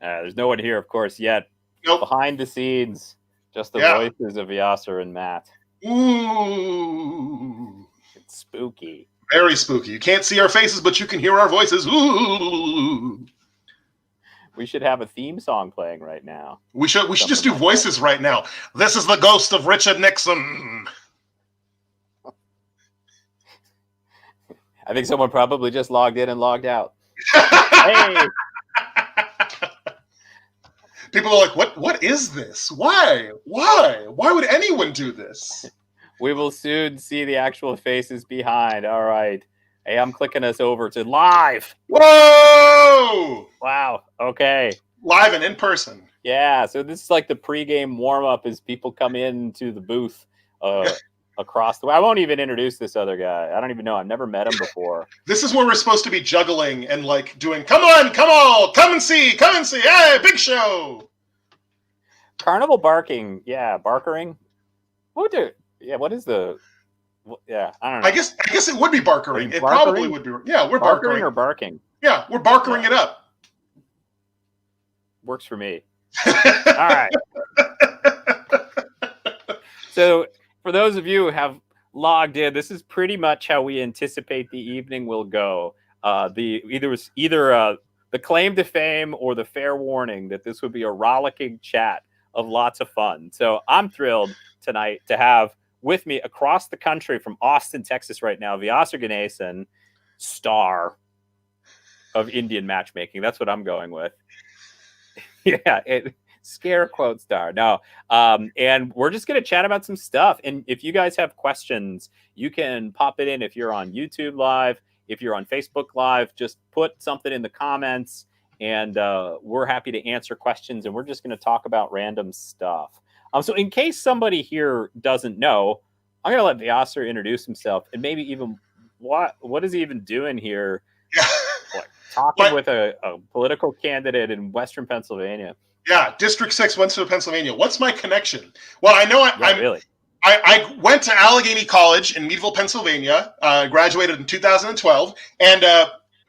There's no one here, of course, yet. Nope. Behind the scenes, just the Yeah. voices of Vyasar and Matt. Ooh. It's spooky. Very spooky. You can't see our faces, but you can hear our voices. Ooh. We should have a theme song playing right now. We should just do voices right now. This is the ghost of Richard Nixon. I think someone probably just logged in and logged out. Hey! People are like, what is this? Why? Why would anyone do this? We will soon see the actual faces behind. All right. Hey, I'm clicking us over to live. Whoa! Wow. Okay. Live and in person. Yeah. So this is like the pregame warm-up as people come into the booth across the way. I won't even introduce this other guy. I don't even know. I've never met him before. This is where we're supposed to be juggling and like doing, come on, come and see, hey, big show. Carnival barking. Yeah, barkering. What is the... Yeah, I don't know. I guess it would be barkering. It probably would be. Yeah, we're barkering. Or barking? Yeah, we're barkering it up. Works for me. All right. So, for those of you who have logged in, this is pretty much how we anticipate the evening will go. Either the claim to fame or the fair warning that this would be a rollicking chat of lots of fun. So, I'm thrilled tonight to have with me across the country from Austin, Texas right now, Vyasar Ganesan, star of Indian Matchmaking. That's what I'm going with. Yeah, scare quote star. No. And we're just going to chat about some stuff. And if you guys have questions, you can pop it in if you're on YouTube Live. If you're on Facebook Live, just put something in the comments and we're happy to answer questions. And we're just going to talk about random stuff. So in case somebody here doesn't know, I'm going to let Vyasar introduce himself and maybe even what is he even doing here? Like, talking with a political candidate in Western Pennsylvania. Yeah, District 6, Western Pennsylvania. What's my connection? Well, I know really. I went to Allegheny College in Meadville, Pennsylvania, graduated in 2012, and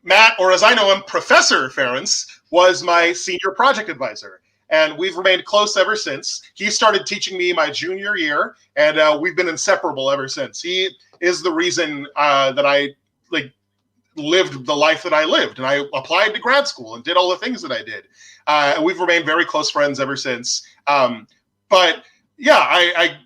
Matt, or as I know him, Professor Ferrence, was my senior project advisor. And we've remained close ever since. He started teaching me my junior year, and we've been inseparable ever since. He is the reason that I lived the life that I lived, and I applied to grad school and did all the things that I did. And we've remained very close friends ever since. But yeah, I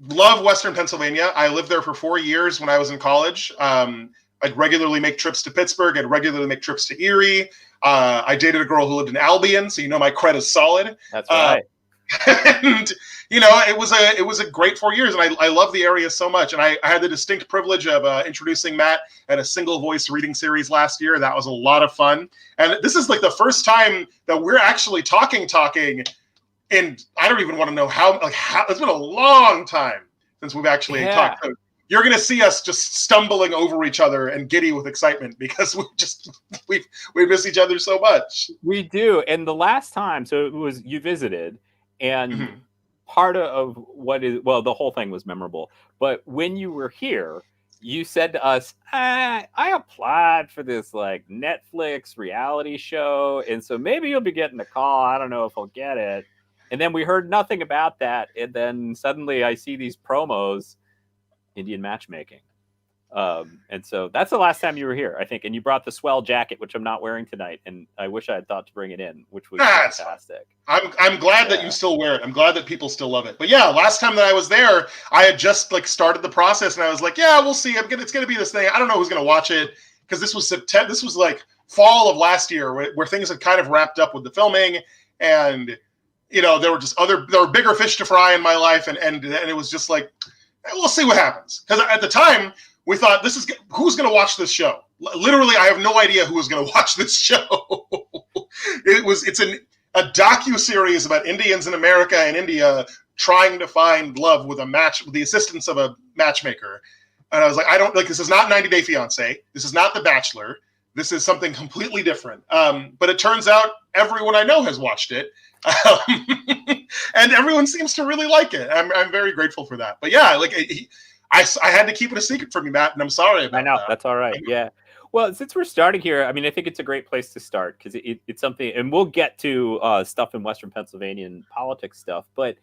love Western Pennsylvania. I lived there for 4 years when I was in college. I'd regularly make trips to Pittsburgh. I'd regularly make trips to Erie. I dated a girl who lived in Albion, so my cred is solid. That's right. And it was a great 4 years, and I love the area so much. And I had the distinct privilege of introducing Matt at a single voice reading series last year. That was a lot of fun. And this is like the first time that we're actually talking. And I don't even want to know how it's been a long time since we've actually talked. So you're going to see us just stumbling over each other and giddy with excitement because we miss each other so much. We do. And the last time, so it was you visited, and part of the whole thing was memorable. But when you were here, you said to us, I applied for this like Netflix reality show, and so maybe you'll be getting a call. I don't know if I'll get it. And then we heard nothing about that. And then suddenly I see these promos, Indian Matchmaking. And so that's the last time you were here, I think. And you brought the swell jacket, which I'm not wearing tonight. And I wish I had thought to bring it in, which was fantastic. I'm glad that you still wear it. I'm glad that people still love it. But yeah, last time that I was there, I had just started the process, and I was like, yeah, we'll see. It's going to be this thing. I don't know who's going to watch it, because this was September. This was like fall of last year, where things had kind of wrapped up with the filming, and there were bigger fish to fry in my life, and it was just like, we'll see what happens. Because at the time, we thought, who's going to watch this show? Literally, I have no idea who was going to watch this show. It's a docu-series about Indians in America and India trying to find love with the assistance of a matchmaker. And I was like, this is not 90 Day Fiancé. This is not The Bachelor. This is something completely different. But it turns out everyone I know has watched it. And everyone seems to really like it. I'm very grateful for that. But yeah, I had to keep it a secret from you, Matt, and I'm sorry about that. I know, that's all right. Yeah. Well, since we're starting here, I mean, I think it's a great place to start because it's something, and we'll get to stuff in Western Pennsylvania and politics stuff, but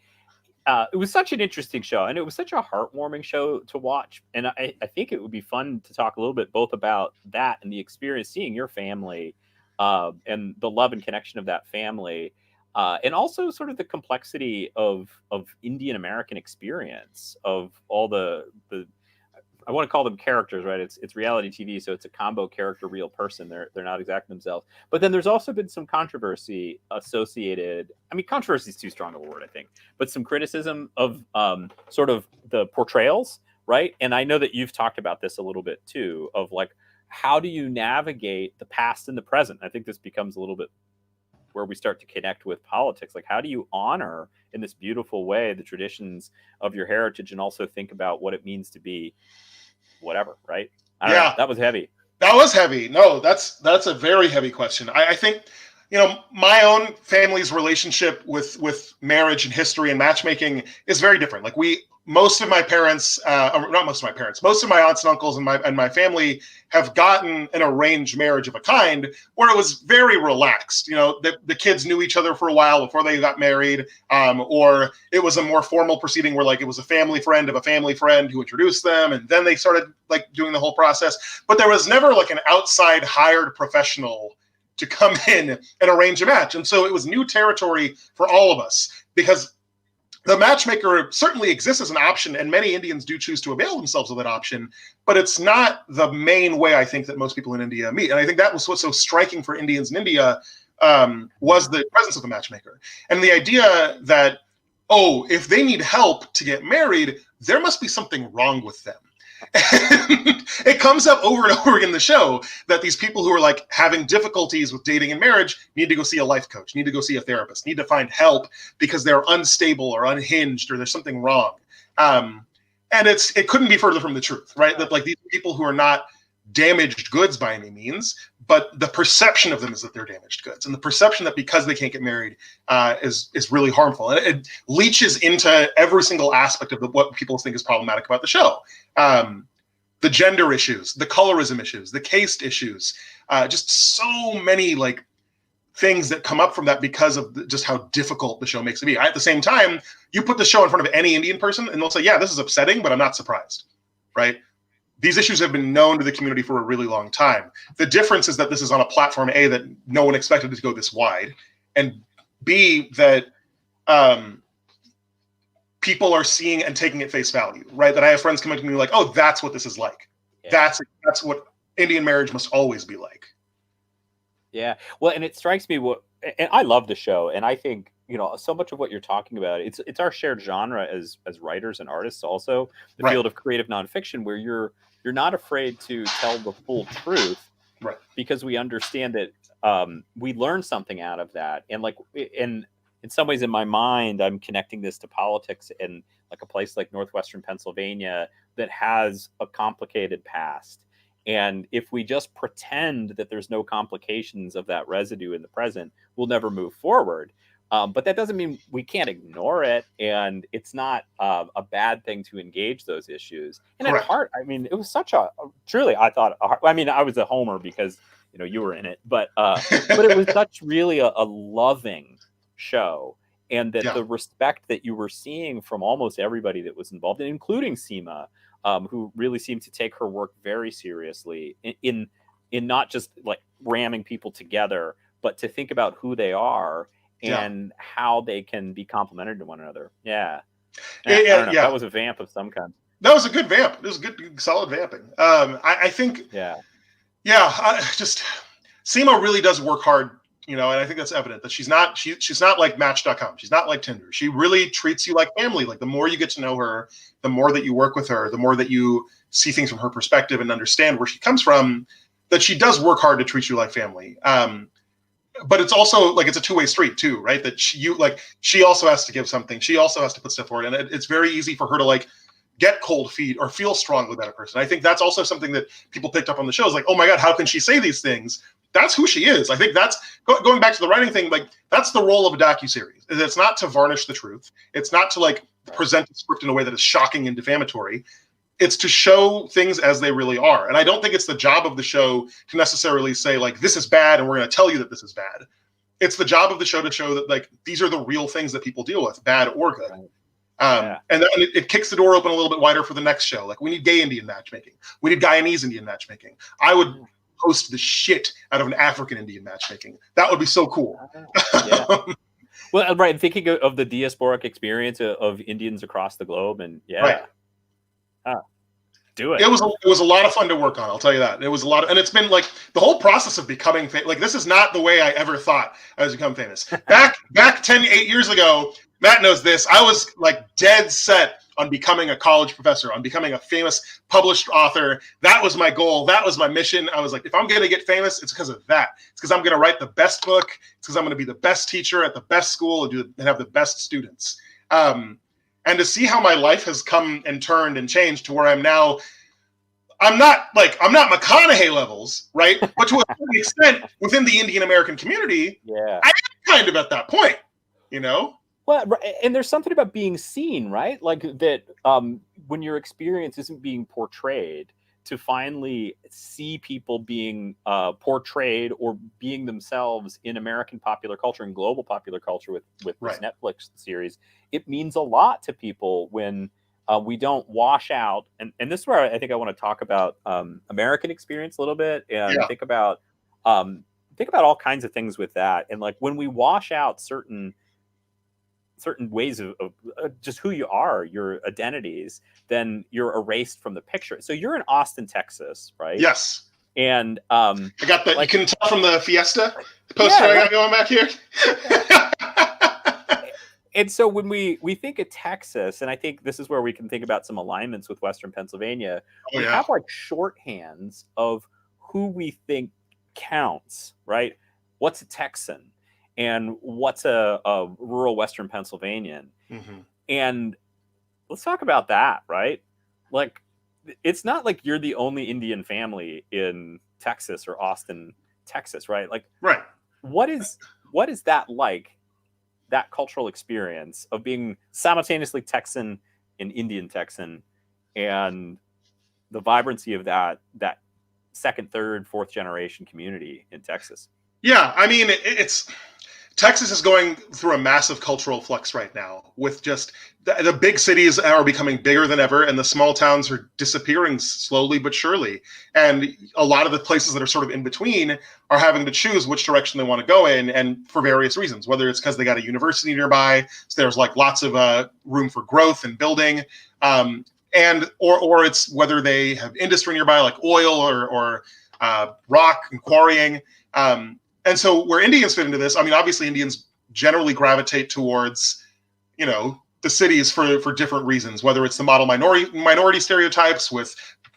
it was such an interesting show, and it was such a heartwarming show to watch. And I think it would be fun to talk a little bit both about that and the experience, seeing your family, and the love and connection of that family, and also sort of the complexity of Indian American experience of all the I want to call them characters, right? It's reality TV, so it's a combo character, real person. They're not exactly themselves. But then there's also been some controversy associated. I mean, controversy is too strong a word, I think, but some criticism of sort of the portrayals, right? And I know that you've talked about this a little bit too, of like, how do you navigate the past and the present? I think this becomes a little bit where we start to connect with politics. Like, how do you honor in this beautiful way the traditions of your heritage and also think about what it means to be whatever, right? I don't know. That was heavy. That was heavy. No, that's a very heavy question. I think, my own family's relationship with marriage and history and matchmaking is very different. Like most of my parents, not most of my parents, most of my aunts and uncles and my family have gotten an arranged marriage of a kind where it was very relaxed. The kids knew each other for a while before they got married, or it was a more formal proceeding where like it was a family friend of a family friend who introduced them, and then they started like doing the whole process. But there was never like an outside hired professional to come in and arrange a match. And so it was new territory for all of us, because the matchmaker certainly exists as an option, and many Indians do choose to avail themselves of that option, but it's not the main way I think that most people in India meet. And I think that was what's so striking for Indians in India, was the presence of the matchmaker. And the idea that, if they need help to get married, there must be something wrong with them. And it comes up over and over again in the show that these people who are like having difficulties with dating and marriage need to go see a life coach, need to go see a therapist, need to find help because they're unstable or unhinged or there's something wrong. And it couldn't be further from the truth, right? That like these people who are not damaged goods by any means, but the perception of them is that they're damaged goods, and the perception that because they can't get married is really harmful, and it leaches into every single aspect of what people think is problematic about the show. The gender issues, the colorism issues, the caste issues, just so many like things that come up from that because of just how difficult the show makes it be. At the same time, you put the show in front of any Indian person and they'll say, yeah, this is upsetting, but I'm not surprised, right? These issues have been known to the community for a really long time. The difference is that this is on a platform, A, that no one expected it to go this wide, and B, that people are seeing and taking at face value, right? That I have friends coming to me like, oh, that's what this is like. Yeah. That's what Indian marriage must always be like. Yeah. Well, and it strikes me and I love the show, and I think, so much of what you're talking about, it's our shared genre as writers and artists, also the field of creative nonfiction, where you're not afraid to tell the full truth, right? Because we understand that we learn something out of that. And like, in some ways in my mind, I'm connecting this to politics in like a place like Northwestern Pennsylvania that has a complicated past. And if we just pretend that there's no complications of that residue in the present, we'll never move forward. But that doesn't mean we can't ignore it. And it's not a bad thing to engage those issues. And at heart, I mean, it was such truly, I thought, I was a homer because, you were in it, but it was such really a loving show. And that the respect that you were seeing from almost everybody that was involved, including Seema, who really seemed to take her work very seriously in not just like ramming people together, but to think about who they are and how they can be complementary to one another. Yeah. I don't know, that was a vamp of some kind. That was a good vamp. It was good, solid vamping. I think. Just Seema really does work hard, and I think that's evident that she's not like Match.com. She's not like Tinder. She really treats you like family. Like the more you get to know her, the more that you work with her, the more that you see things from her perspective and understand where she comes from, that she does work hard to treat you like family. But it's also like, it's a two-way street too, right? That she also has to give something. She also has to put stuff forward. And it's very easy for her to like get cold feet or feel strongly about a person. I think that's also something that people picked up on the show is like, oh my God, how can she say these things? That's who she is. I think that's going back to the writing thing. Like that's the role of a docuseries. It's not to varnish the truth. It's not to like present the script in a way that is shocking and defamatory. It's to show things as they really are. And I don't think it's the job of the show to necessarily say, like, this is bad and we're going to tell you that this is bad. It's the job of the show to show that, like, these are the real things that people deal with, bad or good. And then it kicks the door open a little bit wider for the next show. Like, we need gay Indian matchmaking. We need Guyanese Indian matchmaking. I would host the shit out of an African Indian matchmaking. That would be so cool. Well, right. Thinking of the diasporic experience of Indians across the globe, and do it. It was a lot of fun to work on. I'll tell you that. It was a lot of, and it's been like the whole process of becoming famous. Like, this is not the way I ever thought I was become famous. Back 8 years ago, Matt knows this. I was like dead set on becoming a college professor, on becoming a famous published author. That was my goal. That was my mission. I was like, if I'm going to get famous, it's because of that. It's because I'm going to write the best book. It's because I'm going to be the best teacher at the best school and have the best students. And to see how my life has come and turned and changed to where I'm now, I'm not McConaughey levels, right? But to a certain extent, within the Indian American community, I am kind of at that point, you know? Well, and there's something about being seen, right? Like that when your experience isn't being portrayed, to finally see people being portrayed or being themselves in American popular culture and global popular culture with this Netflix series, it means a lot to people when we don't wash out. And this is where I think I want to talk about American experience a little bit, and think about all kinds of things with that. And like when we wash out certain ways of just who you are, your identities, then you're erased from the picture. So you're in Austin, Texas, right? Yes. And I got that. Like, you can tell from the Fiesta poster I got going back here. And so when we think of Texas, and I think this is where we can think about some alignments with Western Pennsylvania, we have like shorthands of who we think counts, right? What's a Texan? And what's a rural Western Pennsylvanian? Mm-hmm. And let's talk about that, right? Like, it's not like you're the only Indian family in Texas or Austin, Texas, right? Like, what is that like, that cultural experience of being simultaneously Texan and Indian Texan, and the vibrancy of that second, third, fourth generation community in Texas? Yeah, I mean, Texas is going through a massive cultural flux right now, with just the big cities are becoming bigger than ever, and the small towns are disappearing slowly but surely. And a lot of the places that are sort of in between are having to choose which direction they want to go in, and for various reasons, whether it's because they got a university nearby, so there's like lots of room for growth and building, and or it's whether they have industry nearby, like oil or rock and quarrying. And so where Indians fit into this, I mean, obviously Indians generally gravitate towards, you know, the cities for different reasons, whether it's the model minority stereotypes with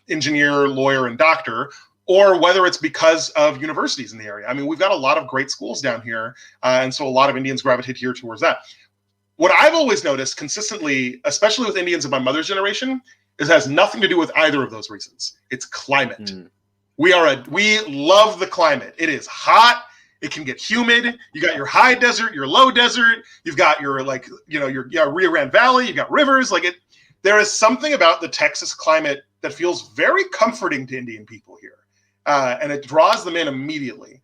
engineer, lawyer, and doctor, or whether it's because of universities in the area. I mean, we've got a lot of great schools down here, and so a lot of Indians gravitate here towards that. What I've always noticed consistently, especially with Indians of my mother's generation, is it has nothing to do with either of those reasons. It's climate. We love the climate. It is hot. It can get humid. You got your high desert, your low desert. You've got your your Rio Grande Valley. You've got rivers. There is something about the Texas climate that feels very comforting to Indian people here, and it draws them in immediately.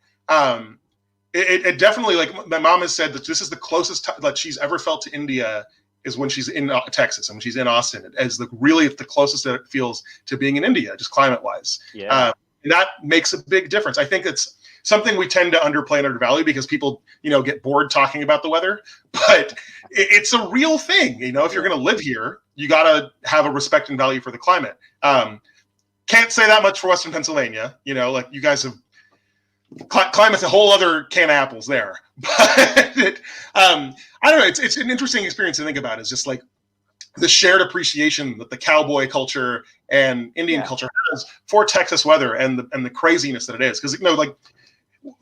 It definitely, like my mom has said, that this is the closest that she's ever felt to India is when she's in Texas and when she's in Austin. It's the closest that it feels to being in India, just climate wise. And that makes a big difference. I think it's something we tend to underplay and undervalue because people, get bored talking about the weather, but it's a real thing. If you're going to live here, you got to have a respect and value for the climate. Can't say that much for Western Pennsylvania. You guys have climate's a whole other can of apples there. But I don't know. It's an interesting experience to think about. It's just like the shared appreciation that the cowboy culture and Indian culture has for Texas weather and the craziness that it is. Because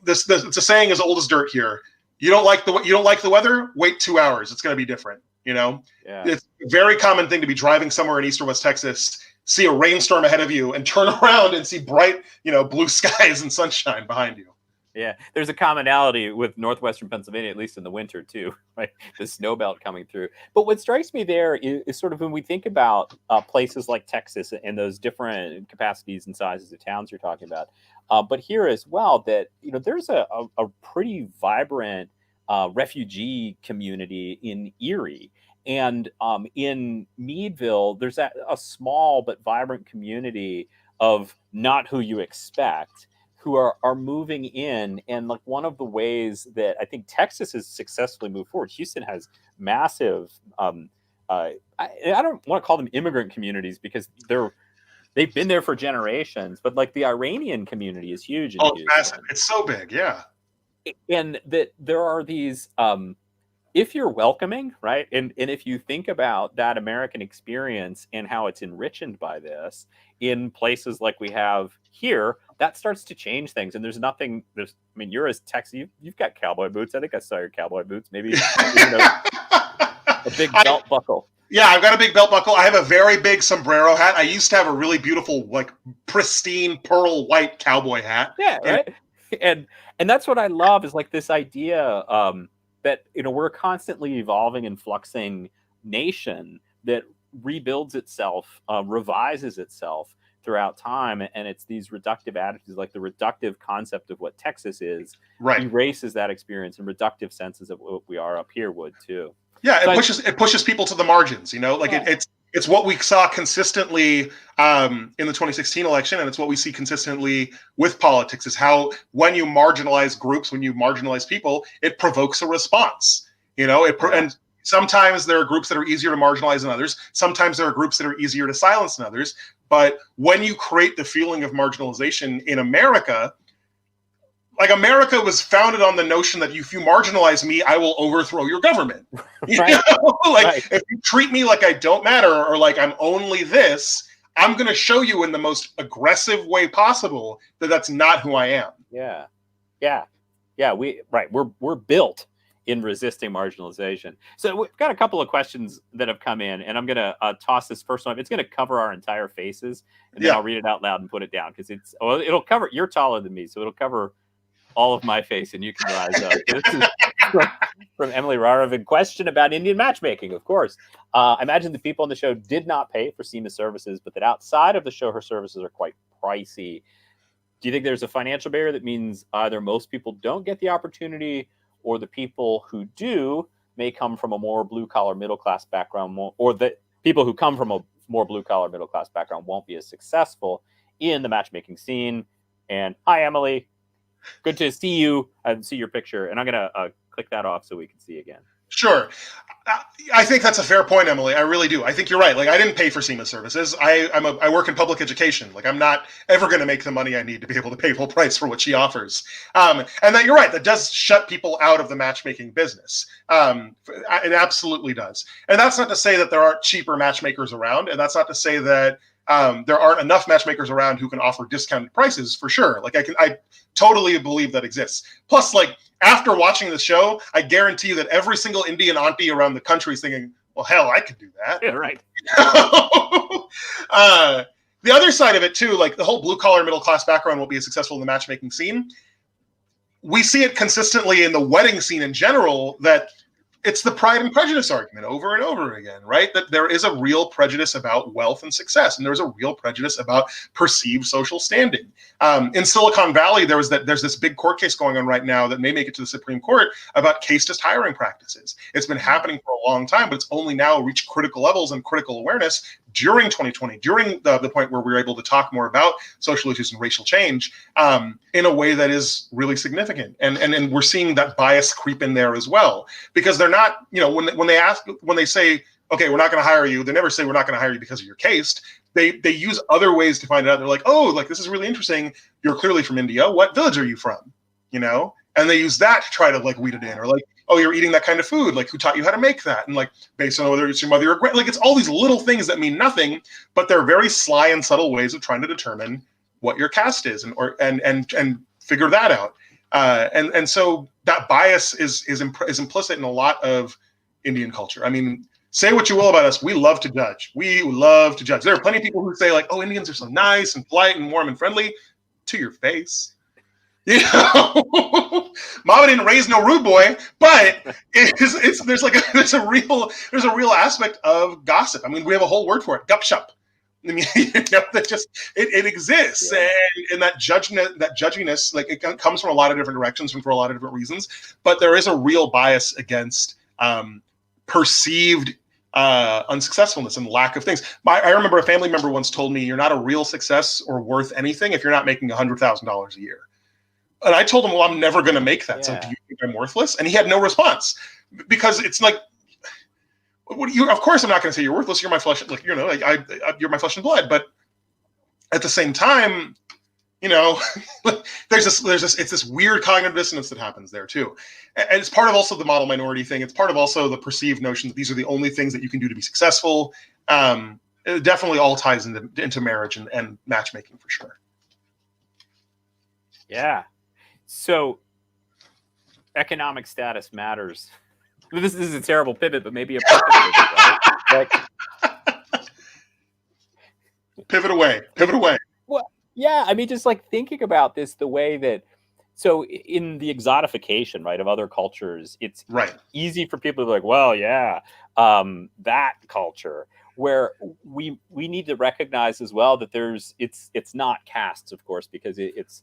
it's a saying as old as dirt here. You don't like the weather? Wait 2 hours. It's going to be different. It's a very common thing to be driving somewhere in East or West Texas, see a rainstorm ahead of you, and turn around and see bright, blue skies and sunshine behind you. Yeah, there's a commonality with northwestern Pennsylvania, at least in the winter too, right? The snow belt coming through. But what strikes me there is sort of when we think about places like Texas and those different capacities and sizes of towns you're talking about, but here as well, that there's a pretty vibrant refugee community in Erie. And in Meadville, there's a small but vibrant community of not who you expect, who are moving in. And like one of the ways that I think Texas has successfully moved forward, Houston has massive, I don't want to call them immigrant communities because they've been there for generations, but like the Iranian community is huge in Oh, it's Houston. massive. It's so big. Yeah. And that there are these, if you're welcoming, right? And if you think about that American experience and how it's enriched by this in places like we have here, that starts to change things. And you're as Texas, you've got cowboy boots. I think I saw your cowboy boots, maybe a big belt buckle. Yeah, I've got a big belt buckle. I have a very big sombrero hat. I used to have a really beautiful, like pristine pearl white cowboy hat. Yeah, right. And that's what I love is like this idea that we're a constantly evolving and fluxing nation that rebuilds itself, revises itself throughout time, and it's these reductive attitudes, like the reductive concept of what Texas is, right, erases that experience, and reductive senses of what we are up here would too. Yeah, it pushes people to the margins. It's what we saw consistently in the 2016 election, and it's what we see consistently with politics, is how when you marginalize groups, when you marginalize people, it provokes a response. And sometimes there are groups that are easier to marginalize than others. Sometimes there are groups that are easier to silence than others. But when you create the feeling of marginalization in America, like America was founded on the notion that if you marginalize me, I will overthrow your government. Right. If you treat me like I don't matter or like I'm only this, I'm going to show you in the most aggressive way possible that that's not who I am. Yeah. We're built in resisting marginalization. So we've got a couple of questions that have come in, and I'm going to toss this first one. It's going to cover our entire faces, and then I'll read it out loud and put it down because it'll cover. You're taller than me, so it'll cover all of my face, and you can rise up. This is from Emily Rarovic. Question about Indian matchmaking, of course. I imagine the people on the show did not pay for Seema's services, but that outside of the show, her services are quite pricey. Do you think there's a financial barrier that means either most people don't get the opportunity, or the people who do may come from a more blue-collar middle-class background, or that people who come from a more blue-collar middle-class background won't be as successful in the matchmaking scene? And hi, Emily. Good to see you and see your picture. And I'm going to click that off so we can see again. Sure. I think that's a fair point, Emily. I really do. I think you're right. Like, I didn't pay for Seema's services. I work in public education. Like, I'm not ever going to make the money I need to be able to pay full price for what she offers. And that you're right. That does shut people out of the matchmaking business. It absolutely does. And that's not to say that there aren't cheaper matchmakers around. And that's not to say that there aren't enough matchmakers around who can offer discounted prices, for sure. Like, I totally believe that exists. Plus, like, after watching the show, I guarantee you that every single Indian auntie around the country is thinking, well, hell, I could do that. Yeah, right. The other side of it, too, like the whole blue-collar middle-class background won't be as successful in the matchmaking scene. We see it consistently in the wedding scene in general, that it's the Pride and Prejudice argument over and over again, right? That there is a real prejudice about wealth and success, and there's a real prejudice about perceived social standing. In Silicon Valley, there's this big court case going on right now that may make it to the Supreme Court about casteist hiring practices. It's been happening for a long time, but it's only now reached critical levels and critical awareness during 2020, during the point where we were able to talk more about social issues and racial change in a way that is really significant. And we're seeing that bias creep in there as well, because they're not, when they say, okay, we're not going to hire you, they never say we're not going to hire you because of your caste. They use other ways to find it out. They're like, oh, like, this is really interesting. You're clearly from India. What village are you from? And they use that to try to like weed it in, or like, oh, you're eating that kind of food. Like, who taught you how to make that? And like, based on whether it's your mother or like, it's all these little things that mean nothing, but they're very sly and subtle ways of trying to determine what your caste is and figure that out. And so that bias is implicit in a lot of Indian culture. I mean, say what you will about us, we love to judge. We love to judge. There are plenty of people who say like, oh, Indians are so nice and polite and warm and friendly. To your face. You know, Mama didn't raise no rude boy, but there's a real aspect of gossip. I mean, we have a whole word for it, gupshup. I mean, that just it exists, Yeah. and that judginess, like it comes from a lot of different directions and for a lot of different reasons. But there is a real bias against perceived unsuccessfulness and lack of things. I remember a family member once told me, "You're not a real success or worth anything if you're not making $100,000 a year." And I told him, "Well, I'm never going to make that. So do you think I'm worthless?" And he had no response because it's like, of course, I'm not going to say you're worthless. You're my flesh, like you're my flesh and blood. But at the same time, there's this weird cognitive dissonance that happens there too, and it's part of also the model minority thing. It's part of also the perceived notion that these are the only things that you can do to be successful. It definitely all ties into marriage and matchmaking for sure. Yeah. So economic status matters. This is a terrible pivot, but maybe a perfect pivot, right? Pivot away. Well, yeah. I mean, just like thinking about this, the way that, so in the exotification, right, of other cultures, it's easy for people to be like, well, yeah, that culture, where we need to recognize as well that it's not castes, of course, because it's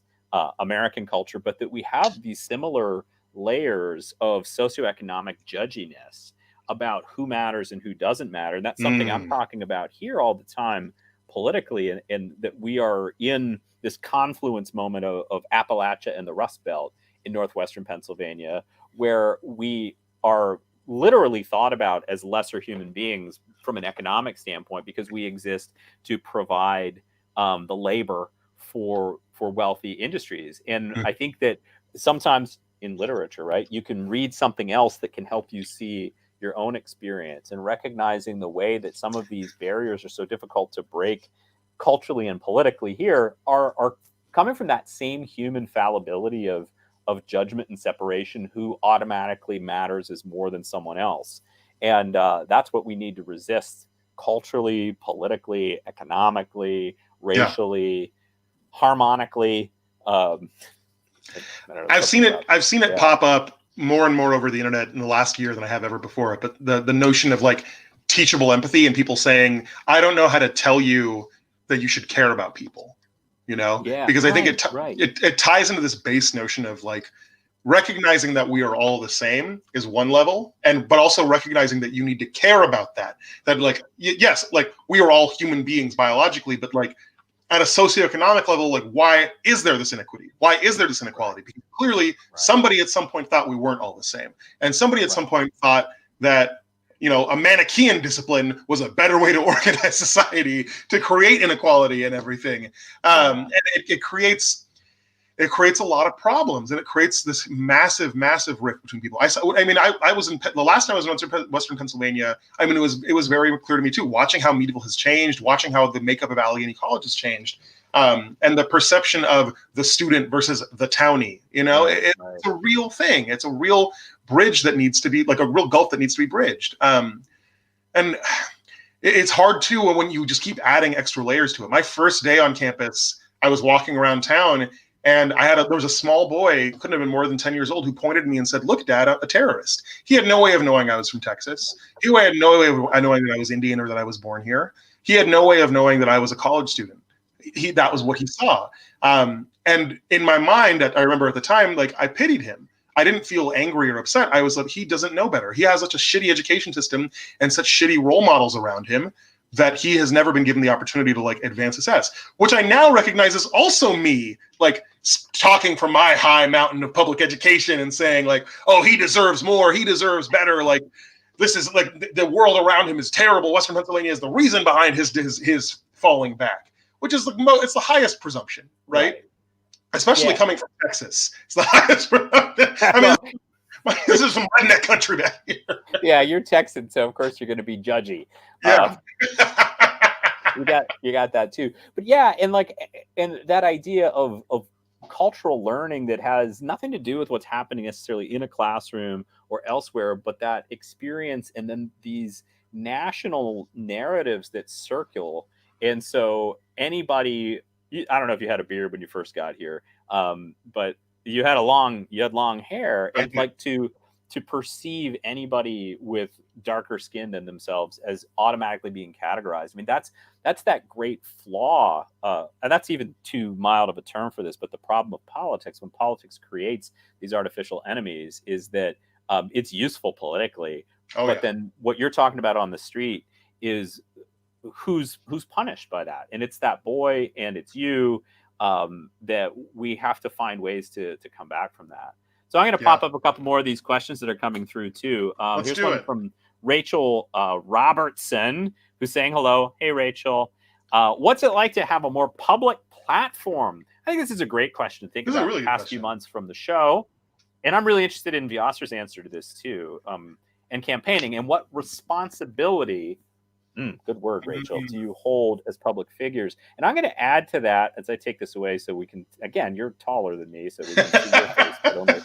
American culture, but that we have these similar layers of socioeconomic judginess about who matters and who doesn't matter. And that's something I'm talking about here all the time politically, and that we are in this confluence moment of Appalachia and the Rust Belt in northwestern Pennsylvania, where we are literally thought about as lesser human beings from an economic standpoint because we exist to provide the labor for wealthy industries. And I think that sometimes in literature, right, you can read something else that can help you see your own experience, and recognizing the way that some of these barriers are so difficult to break culturally and politically here are coming from that same human fallibility of judgment and separation, who automatically matters as more than someone else. And that's what we need to resist culturally, politically, economically, racially, harmonically. I've seen it pop up more and more over the internet in the last year than I have ever before. But the notion of like teachable empathy and people saying, "I don't know how to tell you that you should care about people," because I think it ties into this base notion of like recognizing that we are all the same is one level, but also recognizing that you need to care about that like, yes, like we are all human beings biologically, but like at a socioeconomic level, like why is there this inequity? Why is there this inequality? Because clearly somebody at some point thought we weren't all the same. And somebody at some point thought that, a Manichaean discipline was a better way to organize society to create inequality and everything. And it creates a lot of problems, and it creates this massive rift between people. I was the last time I was in Western Pennsylvania. I mean, it was very clear to me too, watching how Meadville has changed, watching how the makeup of Allegheny College has changed, and the perception of the student versus the townie. It's a real thing. It's a real bridge that needs to be, like a real gulf that needs to be bridged. And it's hard too when you just keep adding extra layers to it. My first day on campus, I was walking around town, and there was a small boy, couldn't have been more than 10 years old, who pointed at me and said, "Look, Dad, a terrorist." He had no way of knowing I was from Texas. He had no way of knowing that I was Indian or that I was born here. He had no way of knowing that I was a college student. That was what he saw. And in my mind, I remember at the time, like I pitied him. I didn't feel angry or upset. I was like, he doesn't know better. He has such a shitty education system and such shitty role models around him that he has never been given the opportunity to like advance his S, which I now recognize is also me, like talking from my high mountain of public education and saying like, oh, he deserves more, he deserves better. Like this is like the world around him is terrible. Western Pennsylvania is the reason behind his falling back, which is it's the highest presumption, right? Especially coming from Texas. It's the highest presumption. I mean, this is some redneck country back here. Yeah, you're Texan, so of course you're going to be judgy. Yeah. You got that too. But yeah, and that idea of cultural learning that has nothing to do with what's happening necessarily in a classroom or elsewhere, but that experience and then these national narratives that circle. And so anybody, I don't know if you had a beard when you first got here, but you had long hair, I and did. like to perceive anybody with darker skin than themselves as automatically being categorized. I mean, that's that great flaw, and that's even too mild of a term for this. But the problem of politics, when politics creates these artificial enemies, is that it's useful politically, Oh but yeah. then what you're talking about on the street is who's punished by that, and it's that boy and it's you, that we have to find ways to come back from that. So I'm going to Yeah. pop up a couple more of these questions that are coming through too. Let's Here's do one it. from Rachel Robertson, who's saying hello. Hey, Rachel. What's it like to have a more public platform? I think this is a great question to think This is a about really the good past few question. months from the show. And I'm really interested in Vyasar's answer to this too, and campaigning, and what responsibility, good word, Rachel, do you hold as public figures? And I'm going to add to that as I take this away, so we can, again, you're taller than me, so we can see your face, but only.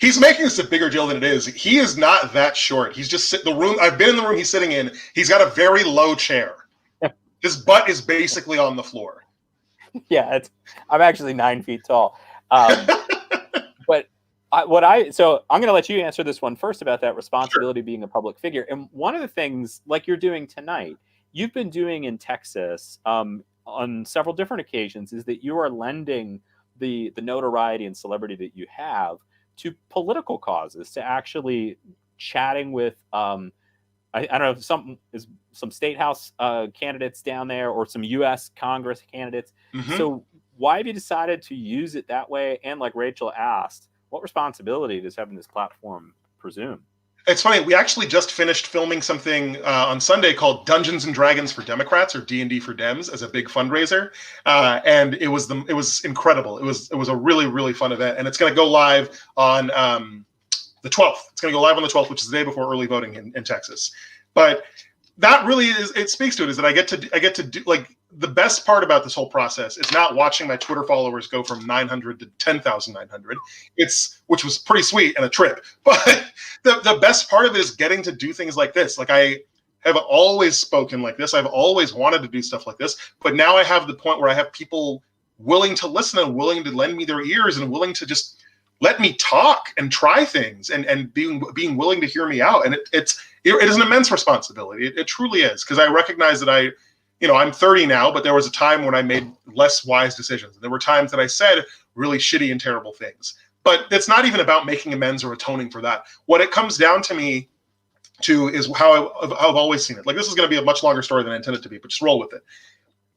He's making this a bigger deal than it is. He is not that short. He's just the room. I've been in the room he's sitting in. He's got a very low chair. His butt is basically on the floor. Yeah, I'm actually 9 feet tall. But so I'm going to let you answer this one first about that responsibility of being a public figure. And one of the things, like you're doing tonight, you've been doing in Texas on several different occasions, is that you are lending the notoriety and celebrity that you have to political causes, to actually chatting with I don't know, some state house candidates down there, or some U.S. Congress candidates. Mhm. So why have you decided to use it that way? And like Rachel asked, what responsibility does having this platform presume? It's funny. We actually just finished filming something on Sunday called Dungeons and Dragons for Democrats, or D&D for Dems, as a big fundraiser, and it was incredible. It was a really, really fun event, and it's going to go live on the 12th. It's going to go live on the 12th, which is the day before early voting in Texas. But that really it speaks to it, is that I get to do, like, the best part about this whole process is not watching my Twitter followers go from 900 to 10,900. Which was pretty sweet and a trip. But the best part of it is getting to do things like this. Like, I have always spoken like this. I've always wanted to do stuff like this. But now I have the point where I have people willing to listen and willing to lend me their ears and willing to just let me talk and try things, and being willing to hear me out. And it is an immense responsibility. It truly is, because I recognize that I'm 30 now, but there was a time when I made less wise decisions. There were times that I said really shitty and terrible things. But it's not even about making amends or atoning for that. What it comes down to me to is how I've always seen it. Like, this is going to be a much longer story than I intended to be, but just roll with it.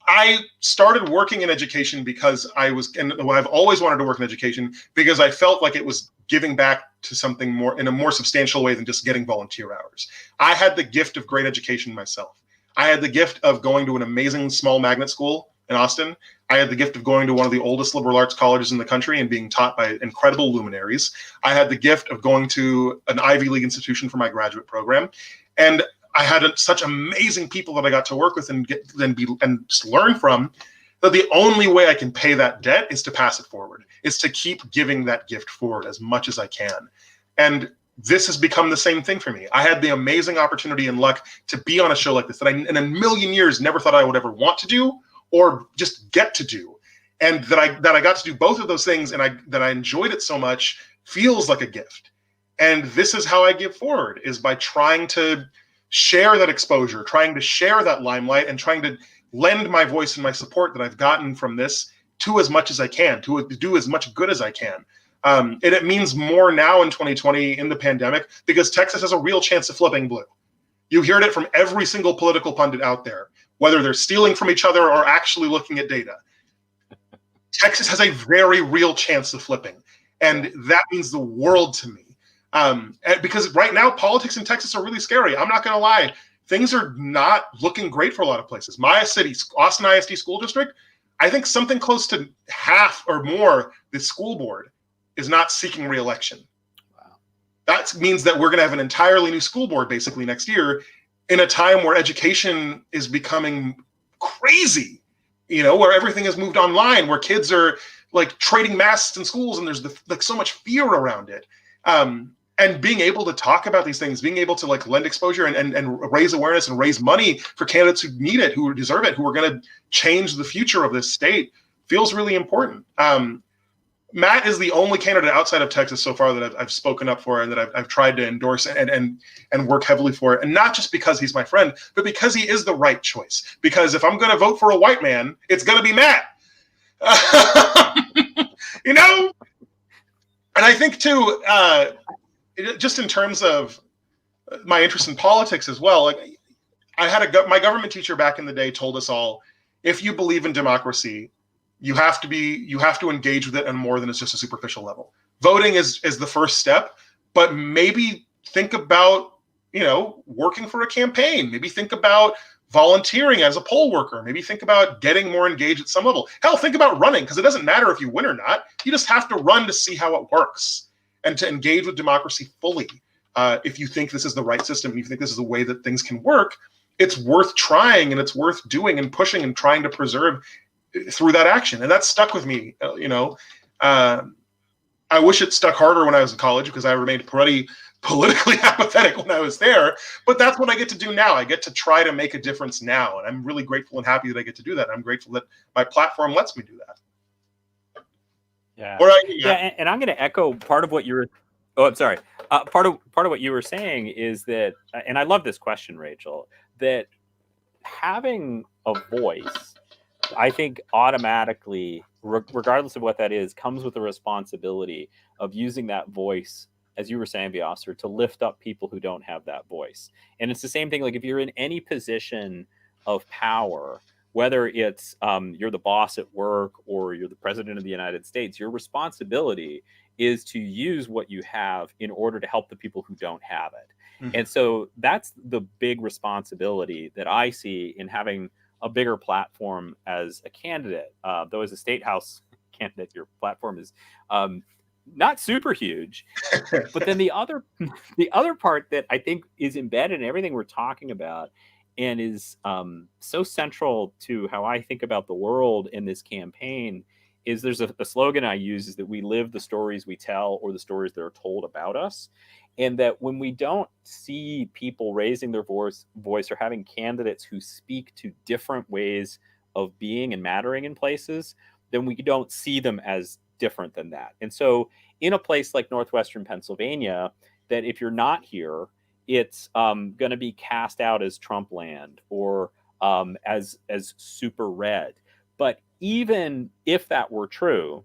I started working in education because and I've always wanted to work in education because I felt like it was giving back to something more, in a more substantial way than just getting volunteer hours. I had the gift of great education myself. I had the gift of going to an amazing small magnet school in Austin. I had the gift of going to one of the oldest liberal arts colleges in the country and being taught by incredible luminaries. I had the gift of going to an Ivy League institution for my graduate program. And I had such amazing people that I got to work with and just learn from, that the only way I can pay that debt is to pass it forward, is to keep giving that gift forward as much as I can. And this has become the same thing for me. I had the amazing opportunity and luck to be on a show like this that I, in a million years, never thought I would ever want to do or just get to do. And that I got to do both of those things, and that I enjoyed it so much, feels like a gift. And this is how I give forward, is by trying to share that exposure, trying to share that limelight, and trying to lend my voice and my support that I've gotten from this to as much as I can, to do as much good as I can. And it means more now in 2020 in the pandemic, because Texas has a real chance of flipping blue. You heard it from every single political pundit out there, whether they're stealing from each other or actually looking at data. Texas has a very real chance of flipping. And that means the world to me. Because right now, politics in Texas are really scary. I'm not going to lie. Things are not looking great for a lot of places. My city, Austin ISD School District, I think something close to half or more, the school board is not seeking re-election. Wow. That means that we're going to have an entirely new school board basically next year, in a time where education is becoming crazy, where everything has moved online, where kids are like trading masks in schools, and there's so much fear around it. And being able to talk about these things, being able to lend exposure and raise awareness and raise money for candidates who need it, who deserve it, who are going to change the future of this state, feels really important. Matt is the only candidate outside of Texas so far that I've spoken up for and that I've tried to endorse and work heavily for it. And not just because he's my friend, but because he is the right choice. Because if I'm going to vote for a white man, it's going to be Matt. You know? And I think, too, just in terms of my interest in politics as well, like I had my government teacher back in the day told us all, if you believe in democracy, you have to engage with it on more than it's just a superficial level. Voting is the first step, but maybe think about, working for a campaign. Maybe think about volunteering as a poll worker. Maybe think about getting more engaged at some level. Hell, think about running, because it doesn't matter if you win or not. You just have to run to see how it works and to engage with democracy fully. If you think this is the right system, and you think this is the way that things can work, it's worth trying and it's worth doing and pushing and trying to preserve through that action. And that stuck with me. I wish it stuck harder when I was in college, because I remained pretty politically apathetic when I was there. But that's what I get to do now. I get to try to make a difference now. And I'm really grateful and happy that I get to do that. I'm grateful that my platform lets me do that. Yeah. And I'm going to echo part of what you were. Oh, I'm sorry. Part of what you were saying is that, and I love this question, Rachel, that having a voice, I think automatically, regardless of what that is, comes with the responsibility of using that voice, as you were saying, Vyasar, to lift up people who don't have that voice. And it's the same thing. Like if you're in any position of power, whether it's you're the boss at work or you're the president of the United States, your responsibility is to use what you have in order to help the people who don't have it. Mm-hmm. And so that's the big responsibility that I see in having a bigger platform as a candidate. Though as a state house candidate, your platform is not super huge. But then the other part that I think is embedded in everything we're talking about and is so central to how I think about the world in this campaign is there's a slogan I use is that we live the stories we tell, or the stories that are told about us. And that when we don't see people raising their voice or having candidates who speak to different ways of being and mattering in places, then we don't see them as different than that. And so in a place like Northwestern Pennsylvania, that if you're not here, it's going to be cast out as Trump land or as super red. But even if that were true,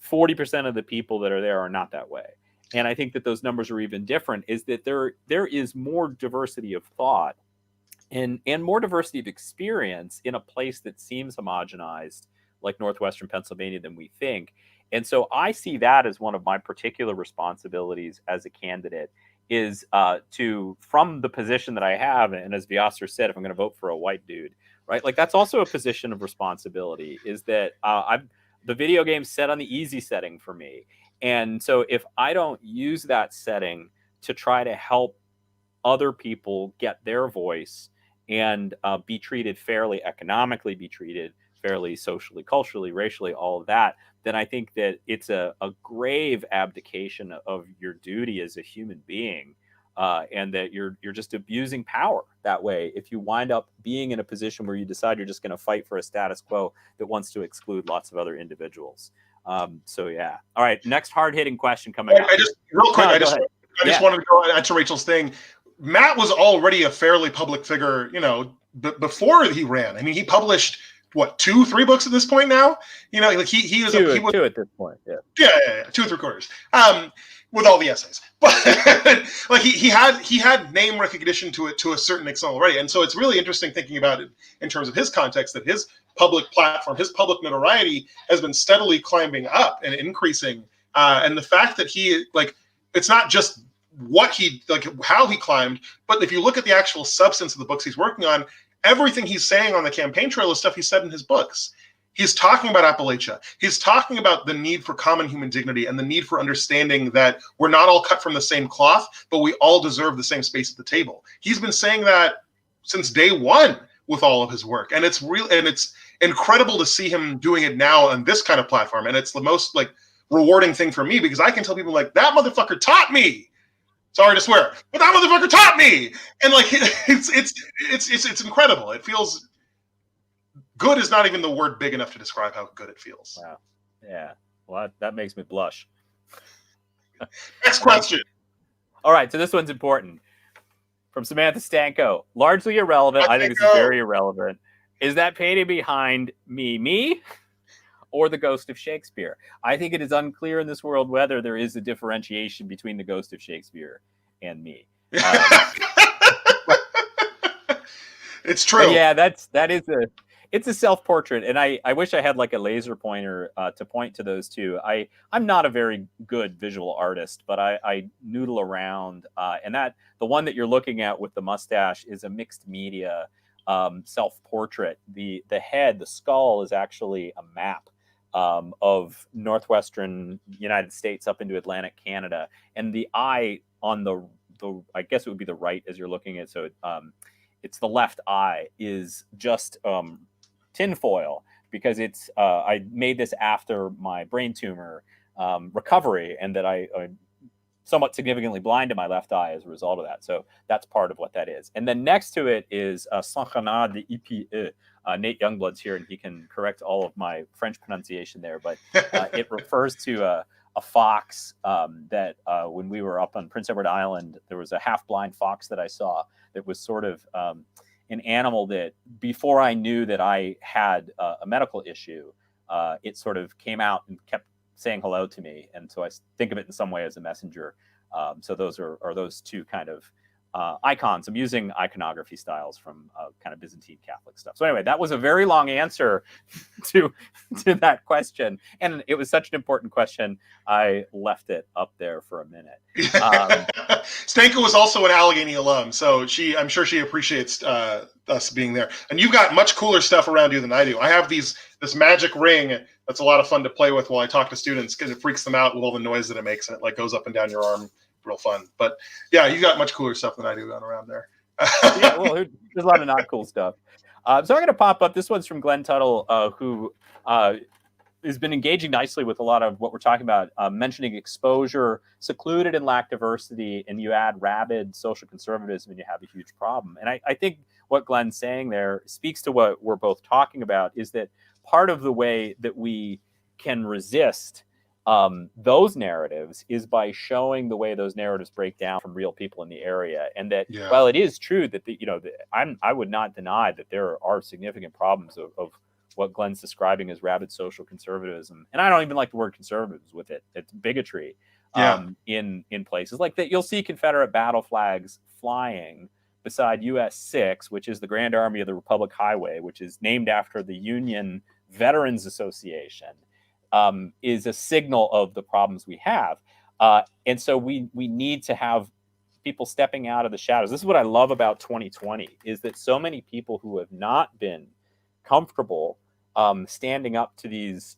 40% of the people that are there are not that way. And I think that those numbers are even different, is that there is more diversity of thought and more diversity of experience in a place that seems homogenized like Northwestern Pennsylvania than we think. And so I see that as one of my particular responsibilities as a candidate is to, from the position that I have, and as Vyasar said, if I'm going to vote for a white dude, right? Like that's also a position of responsibility, is that the video game's set on the easy setting for me. And so if I don't use that setting to try to help other people get their voice and be treated fairly, economically be treated fairly, socially, culturally, racially, all of that, then I think that it's a grave abdication of your duty as a human being, and that you're just abusing power that way if you wind up being in a position where you decide you're just going to fight for a status quo that wants to exclude lots of other individuals. So yeah. All right. Next hard-hitting question coming up. I just wanted to go to Rachel's thing. Matt was already a fairly public figure, before he ran. I mean, he published what, 2-3 books at this point now? Like he was two at this point. Yeah. Yeah, 2 3/4. With all the essays, but like he had name recognition to it to a certain extent already, and so it's really interesting thinking about it in terms of his context, that his public platform, his public notoriety has been steadily climbing up and increasing, and the fact that he, like, it's not just what he, like, how he climbed, but if you look at the actual substance of the books he's working on, everything he's saying on the campaign trail is stuff he said in his books. He's talking about Appalachia. He's talking about the need for common human dignity and the need for understanding that we're not all cut from the same cloth, but we all deserve the same space at the table. He's been saying that since day one with all of his work. And it's real, and it's incredible to see him doing it now on this kind of platform. And it's the most, like, rewarding thing for me, because I can tell people, like, that motherfucker taught me. Sorry to swear, but that motherfucker taught me. And like, it's incredible. It feels good is not even the word big enough to describe how good it feels. Wow. Yeah. Well, that makes me blush. Next question. All right, so this one's important. From Samantha Stanko, largely irrelevant. I think this is very irrelevant. Is that painting behind me, or the ghost of Shakespeare? I think it is unclear in this world whether there is a differentiation between the ghost of Shakespeare and me. It's true. But yeah, it's a self-portrait, and I wish I had like a laser pointer to point to those two. I'm not a very good visual artist, but I noodle around, and that the one that you're looking at with the mustache is a mixed media self-portrait. The head, the skull, is actually a map of northwestern United States up into Atlantic Canada, and the eye on the I guess it would be the right as you're looking at. So it's the left eye is just tinfoil, because it's I made this after my brain tumor recovery, and that I'm somewhat significantly blind in my left eye as a result of that. So that's part of what that is. And then next to it is Saint-Renard de Ipe. Nate Youngblood's here, and he can correct all of my French pronunciation there. But it refers to a fox that when we were up on Prince Edward Island, there was a half-blind fox that I saw that was sort of an animal that, before I knew that I had a medical issue, it sort of came out and kept saying hello to me. And so I think of it in some way as a messenger. So those are those two kind of icons. I'm using iconography styles from kind of Byzantine Catholic stuff. So anyway, that was a very long answer to that question. And it was such an important question, I left it up there for a minute. Stanko was also an Allegheny alum, so I'm sure she appreciates us being there. And you've got much cooler stuff around you than I do. I have this magic ring that's a lot of fun to play with while I talk to students, because it freaks them out with all the noise that it makes, and it like goes up and down your arm. Real fun. But yeah, you got much cooler stuff than I do going around there. Yeah, well, there's a lot of not cool stuff. So I'm going to pop up. This one's from Glenn Tuttle, who has been engaging nicely with a lot of what we're talking about, mentioning exposure, secluded and lack diversity, and you add rabid social conservatism and you have a huge problem. And I think what Glenn's saying there speaks to what we're both talking about, is that part of the way that we can resist those narratives is by showing the way those narratives break down from real people in the area. And that, while it is true that I would not deny that there are significant problems of what Glenn's describing as rabid social conservatism, and I don't even like the word conservatives with it. It's bigotry in places like that. You'll see Confederate battle flags flying beside US 6, which is the Grand Army of the Republic Highway, which is named after the Union Veterans Association. Is a signal of the problems we have. And so we need to have people stepping out of the shadows. This is what I love about 2020, is that so many people who have not been comfortable standing up to these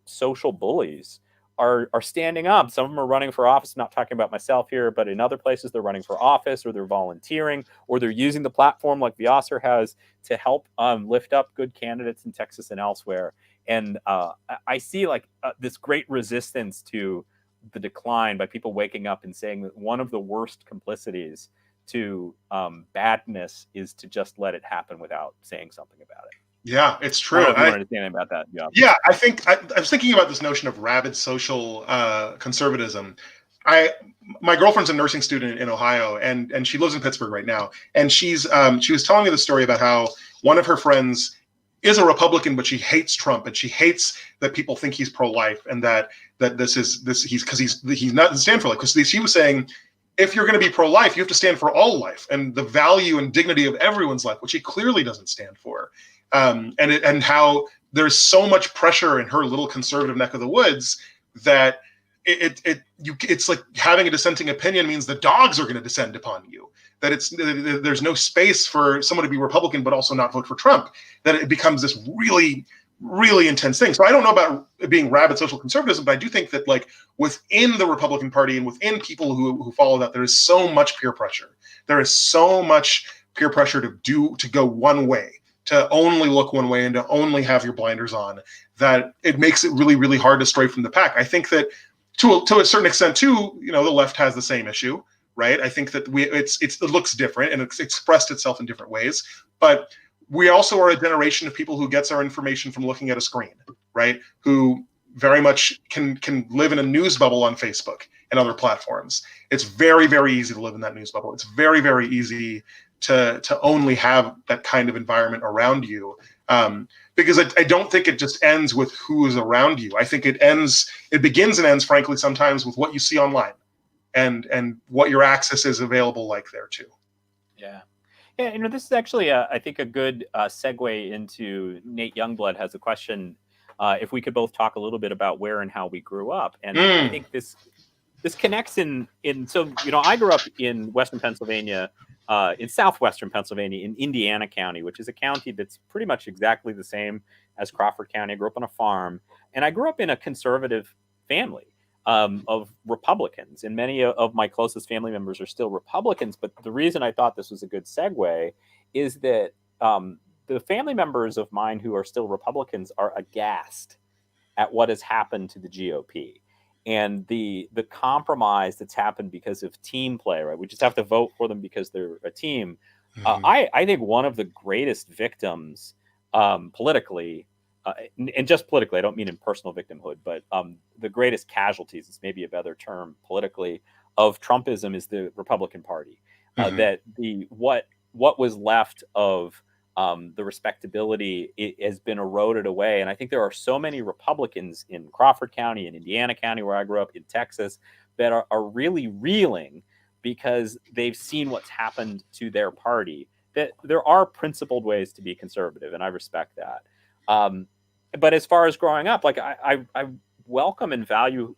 social bullies are standing up. Some of them are running for office. I'm not talking about myself here, but in other places they're running for office, or they're volunteering, or they're using the platform like Vyasar has to help lift up good candidates in Texas and elsewhere. And I see this great resistance to the decline by people waking up and saying that one of the worst complicities to badness is to just let it happen without saying something about it. Yeah, it's true. I don't know if you understand anything about that. Yeah, I was thinking about this notion of rabid social conservatism. My girlfriend's a nursing student in Ohio, and she lives in Pittsburgh right now. And she was telling me the story about how one of her friends is a Republican, but she hates Trump, and she hates that people think he's pro-life, and that he's not stand for life. Because she was saying, if you're going to be pro-life, you have to stand for all life and the value and dignity of everyone's life, which he clearly doesn't stand for. And how there's so much pressure in her little conservative neck of the woods that it's like having a dissenting opinion means the dogs are going to descend upon you. That there's no space for someone to be Republican but also not vote for Trump. That it becomes this really, really intense thing. So I don't know about it being rabid social conservatism, but I do think that within the Republican Party and within people who follow that, there is so much peer pressure. There is so much peer pressure to go one way, to only look one way, and to only have your blinders on, that it makes it really, really hard to stray from the pack. I think that to a certain extent too, the left has the same issue, right? I think that it looks different and it's expressed itself in different ways, but we also are a generation of people who gets our information from looking at a screen, right? Who very much can live in a news bubble on Facebook and other platforms. It's very, very easy to live in that news bubble. It's very, very easy to only have that kind of environment around you. Because I don't think it just ends with who is around you. I think it begins and ends, frankly, sometimes with what you see online and what your access is available like there too. Yeah. Yeah, this is actually, I think, a good segue into Nate Youngblood has a question. If we could both talk a little bit about where and how we grew up. And I think this connects in so, I grew up in Western Pennsylvania, in southwestern Pennsylvania, in Indiana County, which is a county that's pretty much exactly the same as Crawford County. I grew up on a farm, and I grew up in a conservative family of Republicans, and many of my closest family members are still Republicans. But the reason I thought this was a good segue is that the family members of mine who are still Republicans are aghast at what has happened to the GOP and the compromise that's happened because of team play, right? We just have to vote for them because they're a team. I think one of the greatest victims politically, and just politically, I don't mean in personal victimhood, but the greatest casualties, it's maybe a better term politically, of Trumpism is the Republican Party. That what was left of the respectability, it has been eroded away. And I think there are so many Republicans in Crawford County, in Indiana County, where I grew up, in Texas, that are really reeling because they've seen what's happened to their party. That there are principled ways to be conservative, and I respect that. But as far as growing up, like I welcome and value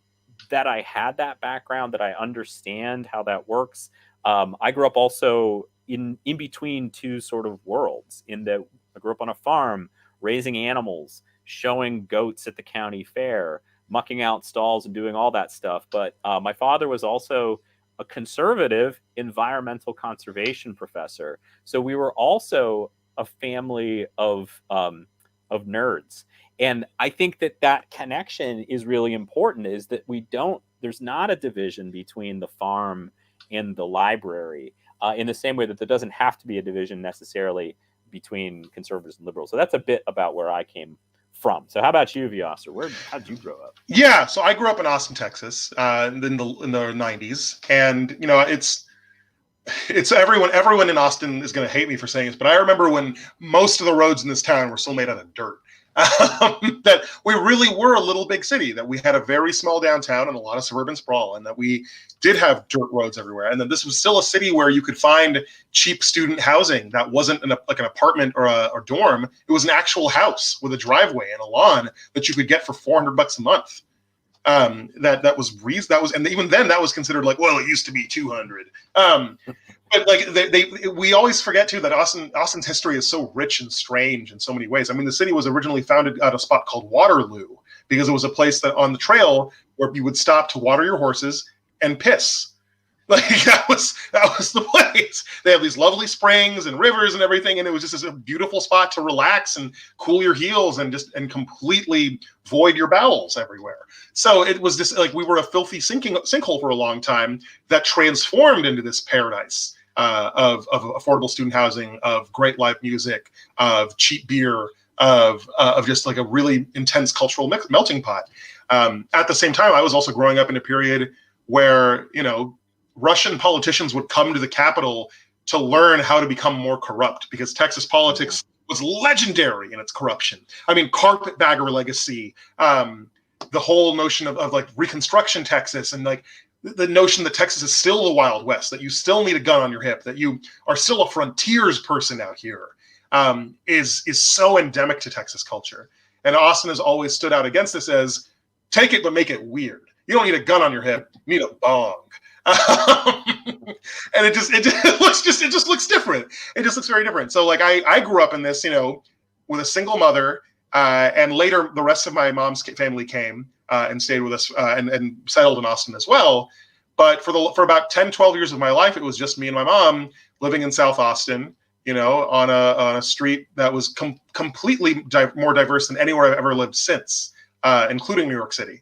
that I had that background, that I understand how that works. I grew up also in between two sort of worlds, in that I grew up on a farm, raising animals, showing goats at the county fair, mucking out stalls and doing all that stuff. But my father was also a conservative environmental conservation professor. So we were also a family of nerds. And I think that connection is really important, is that there's not a division between the farm and the library, in the same way that there doesn't have to be a division necessarily between conservatives and liberals. So that's a bit about where I came from. So how about you, Vyasar? How did you grow up? Yeah, so I grew up in Austin, Texas, in the 90s, and it's everyone in Austin is going to hate me for saying this, but I remember when most of the roads in this town were still made out of dirt. That we really were a little big city, that we had a very small downtown and a lot of suburban sprawl, and that we did have dirt roads everywhere, and that this was still a city where you could find cheap student housing that wasn't like an apartment or a dorm. It was an actual house with a driveway and a lawn that you could get for $400 a month. That was, and even then that was considered like, well, it used to be 200. But like we always forget too that Austin's history is so rich and strange in so many ways. I mean, the city was originally founded at a spot called Waterloo because it was a place that on the trail where you would stop to water your horses and piss. Like that was the place. They have these lovely springs and rivers and everything, and it was just a beautiful spot to relax and cool your heels and completely void your bowels everywhere. So it was just like we were a filthy sinkhole for a long time that transformed into this paradise of affordable student housing, of great live music, of cheap beer, of just like a really intense cultural melting pot. At the same time, I was also growing up in a period where Russian politicians would come to the Capitol to learn how to become more corrupt, because Texas politics was legendary in its corruption. I mean, carpetbagger legacy, the whole notion of like Reconstruction Texas, and like the notion that Texas is still the Wild West, that you still need a gun on your hip, that you are still a frontiers person out here, is so endemic to Texas culture. And Austin has always stood out against this as, take it, but make it weird. You don't need a gun on your hip, you need a bong. And it just looks different. It just looks very different. So like I grew up in this, with a single mother, and later the rest of my mom's family came and stayed with us and settled in Austin as well. But for about 10, 12 years of my life, it was just me and my mom living in South Austin, on a street that was completely more diverse than anywhere I've ever lived since, including New York City.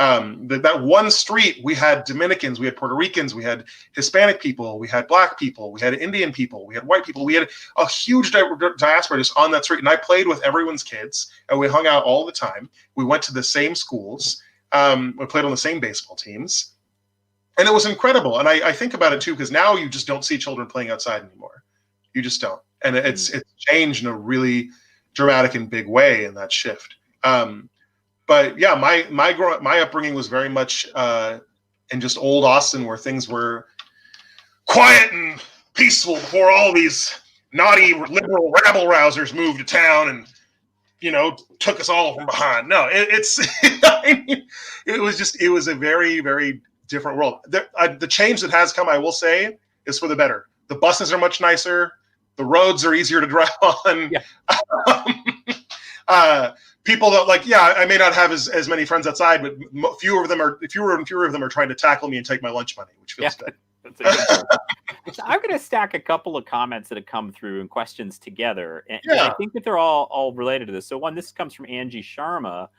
That one street, we had Dominicans, we had Puerto Ricans, we had Hispanic people, we had Black people, we had Indian people, we had white people. We had a huge diaspora just on that street. And I played with everyone's kids, and we hung out all the time. We went to the same schools. We played on the same baseball teams. And it was incredible. And I think about it, too, because now you just don't see children playing outside anymore. You just don't. And it's changed in a really dramatic and big way in that shift. But yeah, my upbringing was very much in just old Austin, where things were quiet and peaceful before all these naughty liberal rabble rousers moved to town and, took us all from behind. No, it was a very, very different world. The change that has come, I will say, is for the better. The buses are much nicer. The roads are easier to drive on. Yeah. People that I may not have as many friends outside, but fewer and fewer of them are trying to tackle me and take my lunch money, which feels good. That's a good so I'm going to stack a couple of comments that have come through and questions together. And I think that they're all related to this. So one, this comes from Angie Sharma,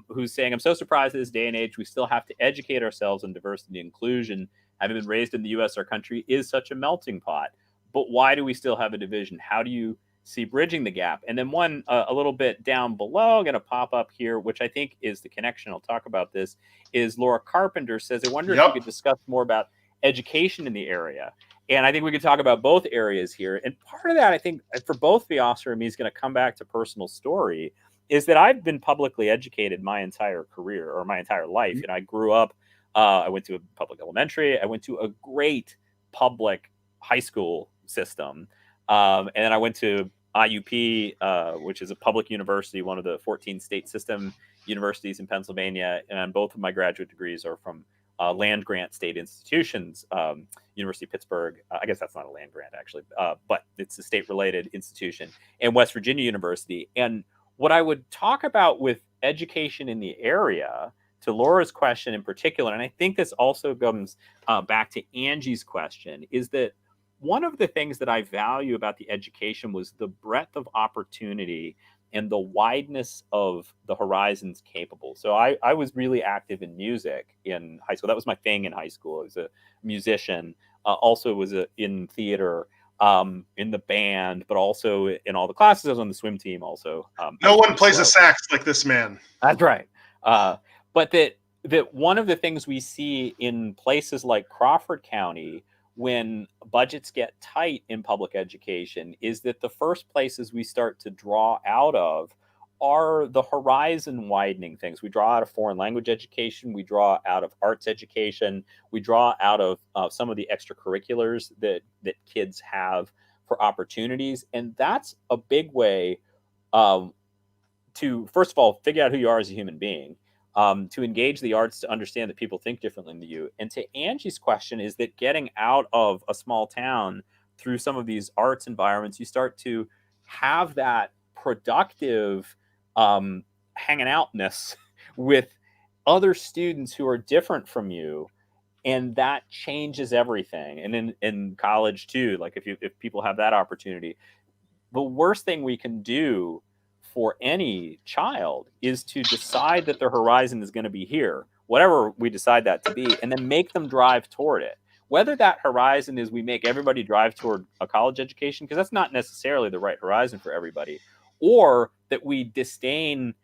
who's saying, I'm so surprised at this day and age, we still have to educate ourselves on diversity and inclusion. Having been raised in the U.S., our country is such a melting pot. But why do we still have a division? How do you see bridging the gap? And then one a little bit down below, going to pop up here, which I think is the connection. I'll talk about this, is Laura Carpenter says, I wonder if you could discuss more about education in the area. And I think we could talk about both areas here. And part of that, I think, for both Vyasar and me, is going to come back to personal story, is that I've been publicly educated my entire career, or my entire life. I grew up, I went to a public elementary, I went to a great public high school system. And then I went to IUP, which is a public university, one of the 14 state system universities in Pennsylvania. And both of my graduate degrees are from land grant state institutions, University of Pittsburgh. I guess that's not a land grant, actually, but it's a state-related institution, and West Virginia University. And what I would talk about with education in the area, to Laura's question in particular, and I think this also comes back to Angie's question, is that one of the things that I value about the education was the breadth of opportunity and the wideness of the horizons capable. So I was really active in music in high school. That was my thing in high school. I was a musician, also was in theater, in the band, but also in all the classes. I was on the swim team also. No one plays a sax like this man. That's right. But that one of the things we see in places like Crawford County, when budgets get tight in public education, is that the first places we start to draw out of are the horizon widening things. We draw out of foreign language education, we draw out of arts education, we draw out of some of the extracurriculars that kids have for opportunities. And that's a big way to, first of all, figure out who you are as a human being, to engage the arts, to understand that people think differently than you. And to Angie's question, is that getting out of a small town through some of these arts environments, you start to have that productive hanging outness with other students who are different from you. And that changes everything. And in college too, like if people have that opportunity, the worst thing we can do for any child is to decide that their horizon is going to be here, whatever we decide that to be, and then make them drive toward it. Whether that horizon is we make everybody drive toward a college education, because that's not necessarily the right horizon for everybody, or that we disdain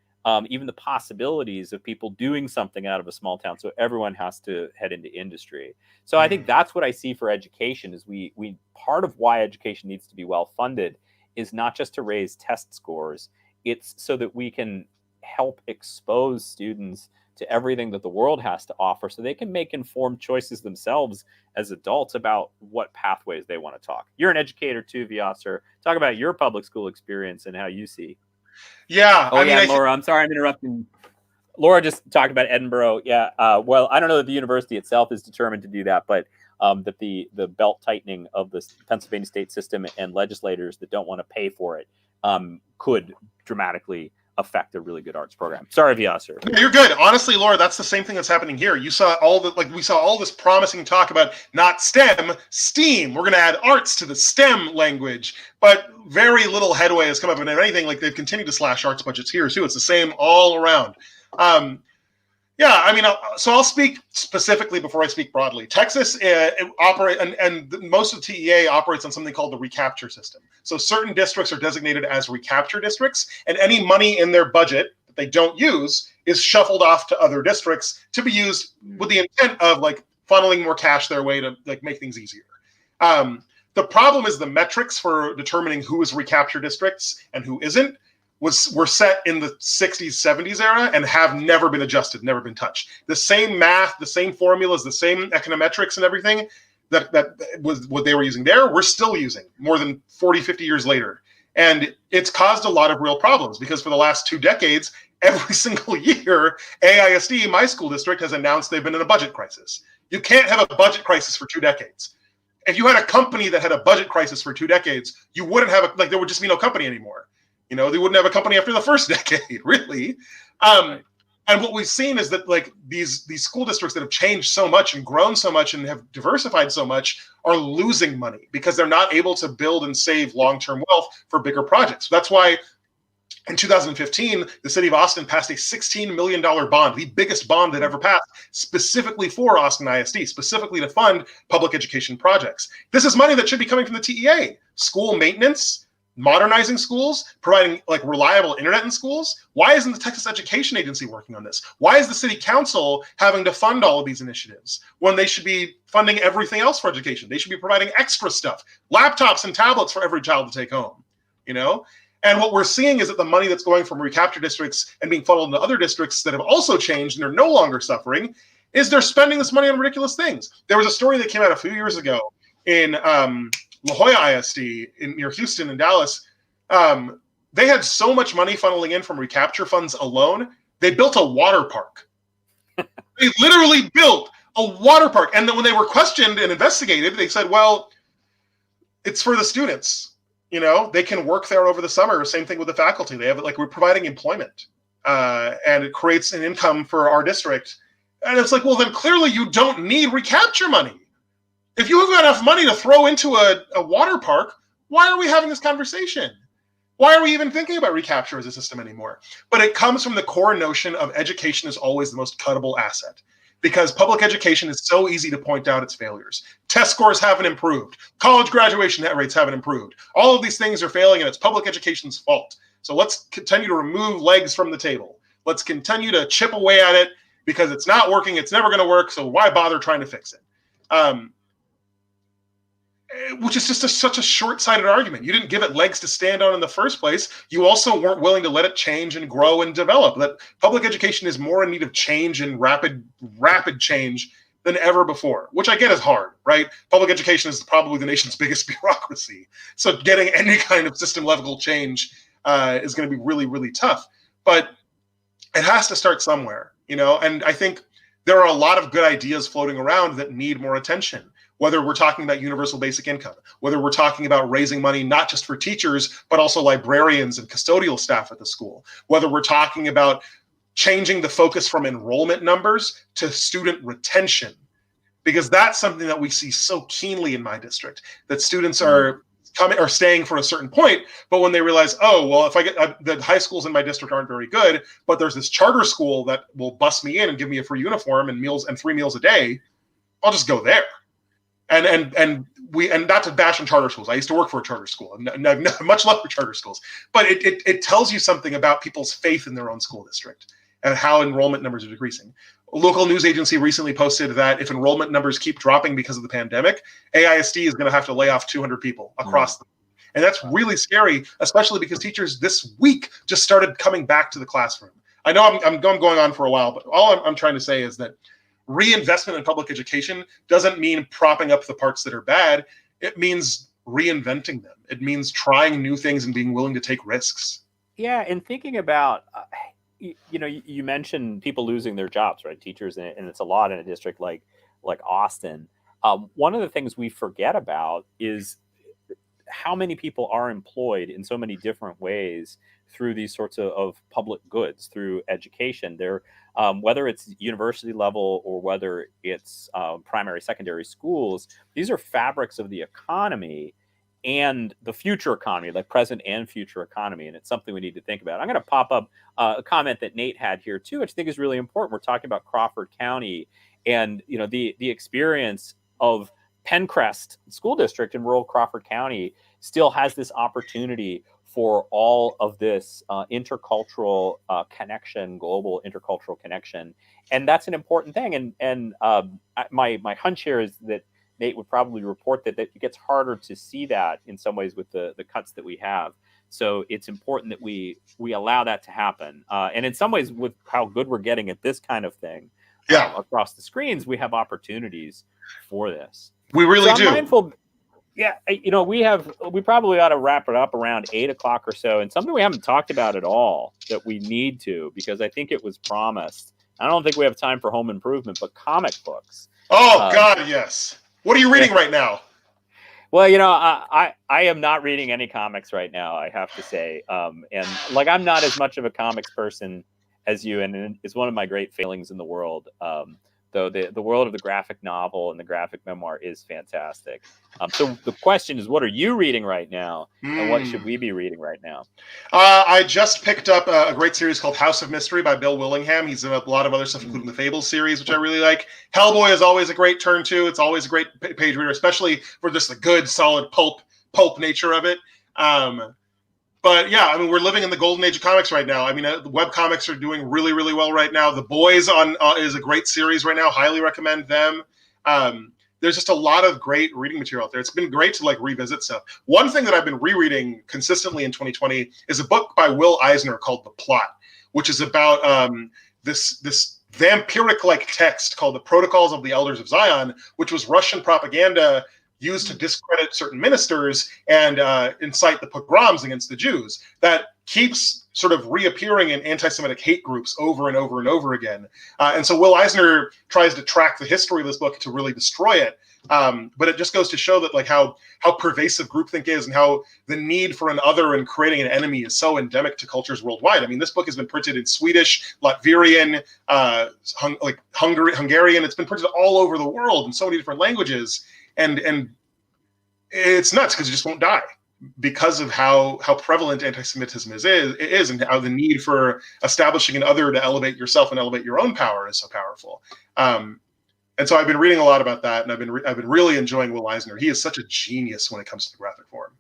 even the possibilities of people doing something out of a small town, so everyone has to head into industry. So I think that's what I see for education, is we part of why education needs to be well funded is not just to raise test scores. It's so that we can help expose students to everything that the world has to offer, so they can make informed choices themselves as adults about what pathways they want to talk. You're an educator too, Vyasar. Talk about your public school experience and how you see. Yeah. Oh, Laura, I'm sorry I'm interrupting. Laura just talked about Edinburgh. Yeah. Well, I don't know that the university itself is determined to do that, but that the belt tightening of the Pennsylvania state system and legislators that don't want to pay for it could dramatically affect a really good arts program. Sorry, Vyasar. Yeah, you're good. Honestly, Laura, that's the same thing that's happening here. You saw we saw all this promising talk about not STEM, STEAM. We're going to add arts to the STEM language, but very little headway has come up. And if anything, like they've continued to slash arts budgets here too. It's the same all around. Yeah, I mean, I'll speak specifically before I speak broadly. Texas operate and most of the TEA operates on something called the recapture system. So certain districts are designated as recapture districts, and any money in their budget that they don't use is shuffled off to other districts to be used with the intent of like funneling more cash their way to like make things easier. The problem is the metrics for determining who is recapture districts and who isn't were set in the 60s, 70s era and have never been adjusted, never been touched. The same math, the same formulas, the same econometrics and everything that was what they were using there, we're still using more than 40, 50 years later. And it's caused a lot of real problems because for the last 2 decades, every single year, AISD, my school district, has announced they've been in a budget crisis. You can't have a budget crisis for 2 decades. If you had a company that had a budget crisis for 2 decades, you wouldn't have there would just be no company anymore. You know, they wouldn't have a company after the first decade, really. And what we've seen is that like these school districts that have changed so much and grown so much and have diversified so much are losing money because they're not able to build and save long-term wealth for bigger projects. So that's why in 2015, the city of Austin passed a $16 million bond, the biggest bond that ever passed, specifically for Austin ISD, specifically to fund public education projects. This is money that should be coming from the TEA, school maintenance, modernizing schools, providing like reliable internet in schools. Why isn't the Texas Education Agency working on this? Why is the city council having to fund all of these initiatives when they should be funding everything else for education? They should be providing extra stuff, laptops and tablets for every child to take home, you know? And what we're seeing is that the money that's going from recapture districts and being funneled into other districts that have also changed and are no longer suffering is they're spending this money on ridiculous things. There was a story that came out a few years ago in La Jolla ISD near Houston and Dallas. They had so much money funneling in from recapture funds alone, they built a water park. They literally built a water park. And then when they were questioned and investigated, they said, well, it's for the students. You know, they can work there over the summer. Same thing with the faculty. They have like, we're providing employment and it creates an income for our district. And it's like, well, then clearly you don't need recapture money. If you have got enough money to throw into a water park, why are we having this conversation? Why are we even thinking about recapture as a system anymore? But it comes from the core notion of education is always the most cuttable asset because public education is so easy to point out its failures. Test scores haven't improved. College graduation rates haven't improved. All of these things are failing and it's public education's fault. So let's continue to remove legs from the table. Let's continue to chip away at it because it's not working. It's never going to work. So why bother trying to fix it? Which is just such a short-sighted argument. You didn't give it legs to stand on in the first place. You also weren't willing to let it change and grow and develop. That public education is more in need of change and rapid change than ever before, which I get is hard, right? Public education is probably the nation's biggest bureaucracy. So getting any kind of system-level change is going to be really, really tough. But it has to start somewhere, you know? And I think there are a lot of good ideas floating around that need more attention. Whether we're talking about universal basic income, whether we're talking about raising money not just for teachers, but also librarians and custodial staff at the school, whether we're talking about changing the focus from enrollment numbers to student retention, because that's something that we see so keenly in my district, that students are staying for a certain point, but when they realize, oh, well, if I get the high schools in my district aren't very good, but there's this charter school that will bus me in and give me a free uniform and meals and 3 meals a day, I'll just go there. And not to bash on charter schools. I used to work for a charter school, and I've much love for charter schools. But it tells you something about people's faith in their own school district and how enrollment numbers are decreasing. A local news agency recently posted that if enrollment numbers keep dropping because of the pandemic, AISD is going to have to lay off 200 people across them. And that's really scary, especially because teachers this week just started coming back to the classroom. I know I'm going on for a while, but all I'm trying to say is that reinvestment in public education doesn't mean propping up the parts that are bad. It means reinventing them. It means trying new things and being willing to take risks. Yeah, and thinking about, you mentioned people losing their jobs, right? Teachers, and it's a lot in a district like Austin. One of the things we forget about is how many people are employed in so many different ways through these sorts of public goods, through education. They're whether it's university level or whether it's primary, secondary schools, these are fabrics of the economy. and the future economy, like present and future economy. And it's something we need to think about. I'm going to pop up a comment that Nate had here too, which I think is really important. We're talking about Crawford County and, you know, the experience of Pencrest School District in rural Crawford County still has this opportunity for all of this intercultural connection, global intercultural connection. And that's an important thing. And my hunch here is that Nate would probably report that it gets harder to see that in some ways with the cuts that we have. So it's important that we allow that to happen. And in some ways, with how good we're getting at this kind of thing across the screens, we have opportunities for this. We really do. Mindful, yeah, you know, we probably ought to wrap it up around 8 o'clock or so. And something we haven't talked about at all that we need to, because I think it was promised. I don't think we have time for home improvement, but comic books. Oh, God, yes. What are you reading right now? Well, you know, I am not reading any comics right now, I have to say. And like, I'm not as much of a comics person as you, and it's one of my great failings in the world. Though the world of the graphic novel and the graphic memoir is fantastic. So the question is, what are you reading right now, and what should we be reading right now? I just picked up a great series called House of Mystery by Bill Willingham. He's in a lot of other stuff, including the Fables series, which I really like. Hellboy is always a great turn to. It's always a great page reader, especially for just the good, solid pulp nature of it. But yeah, I mean, we're living in the golden age of comics right now. I mean, the web comics are doing really, really well right now. The Boys is a great series right now. Highly recommend them. There's just a lot of great reading material out there. It's been great to like revisit stuff. One thing that I've been rereading consistently in 2020 is a book by Will Eisner called The Plot, which is about this vampiric-like text called The Protocols of the Elders of Zion, which was Russian propaganda used to discredit certain ministers and incite the pogroms against the Jews. That keeps sort of reappearing in anti-Semitic hate groups over and over and over again. And so Will Eisner tries to track the history of this book to really destroy it. But it just goes to show that like how pervasive groupthink is and how the need for an other and creating an enemy is so endemic to cultures worldwide. I mean, this book has been printed in Swedish, Latvian, Hungarian. It's been printed all over the world in so many different languages. And it's nuts because it just won't die because of how prevalent anti-Semitism is and how the need for establishing an other to elevate yourself and elevate your own power is so powerful. And so I've been reading a lot about that, and I've been really enjoying Will Eisner. He is such a genius when it comes to the graphic form.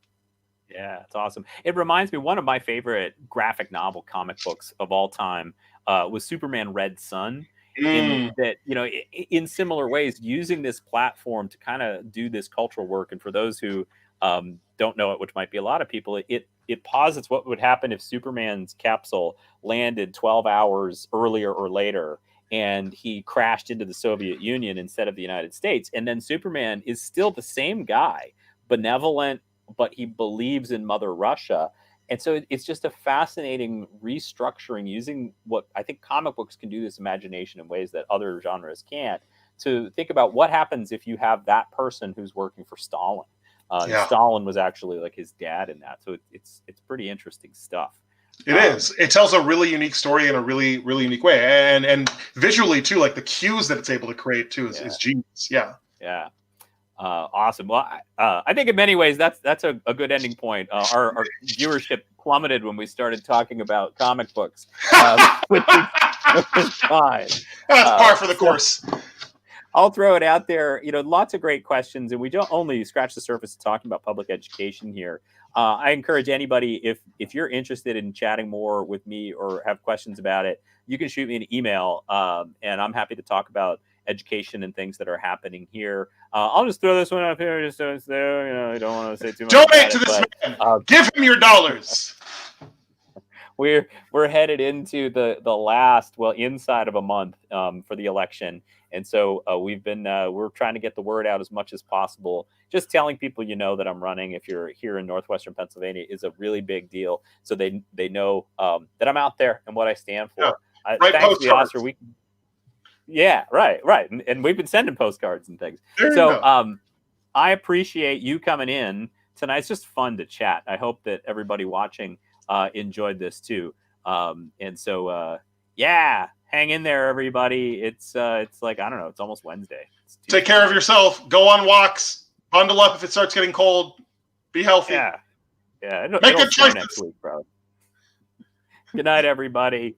Yeah, it's awesome. It reminds me, one of my favorite graphic novel comic books of all time was Superman Red Sun. In that, you know, in similar ways, using this platform to kind of do this cultural work. And for those who don't know it, which might be a lot of people, it posits what would happen if Superman's capsule landed 12 hours earlier or later, and he crashed into the Soviet Union instead of the United States. And then Superman is still the same guy, benevolent, but he believes in Mother Russia. And so it's just a fascinating restructuring using what I think comic books can do, this imagination in ways that other genres can't, to think about what happens if you have that person who's working for Stalin. Stalin was actually like his dad in that. So it's pretty interesting stuff. It is. It tells a really unique story in a really, really unique way. And visually too, like the cues that it's able to create too is genius. Yeah. Yeah. Awesome. Well, I think in many ways that's a good ending point. Our viewership plummeted when we started talking about comic books, which is fine. That's par for the course. I'll throw it out there. You know, lots of great questions, and we don't only scratch the surface of talking about public education here. I encourage anybody, if you're interested in chatting more with me or have questions about it, you can shoot me an email, and I'm happy to talk about education and things that are happening here. I'll just throw this one up here just so it's there. You know, I don't want to say too much. Donate to this man. Give him your dollars. We're headed into the last, inside of a month for the election. And so we're trying to get the word out as much as possible. Just telling people, you know, that I'm running, if you're here in Northwestern Pennsylvania, is a really big deal. So they know that I'm out there and what I stand for. Yeah. Right, thanks, Vyasar. Yeah, right. And we've been sending postcards and things. I appreciate you coming in tonight. It's just fun to chat. I hope that everybody watching enjoyed this too. Hang in there, everybody. It's like, I don't know, it's almost Wednesday. Take care of yourself. Go on walks. Bundle up if it starts getting cold. Be healthy. Yeah. Yeah. It'll Make good snow choices. next week, bro. Good night, everybody.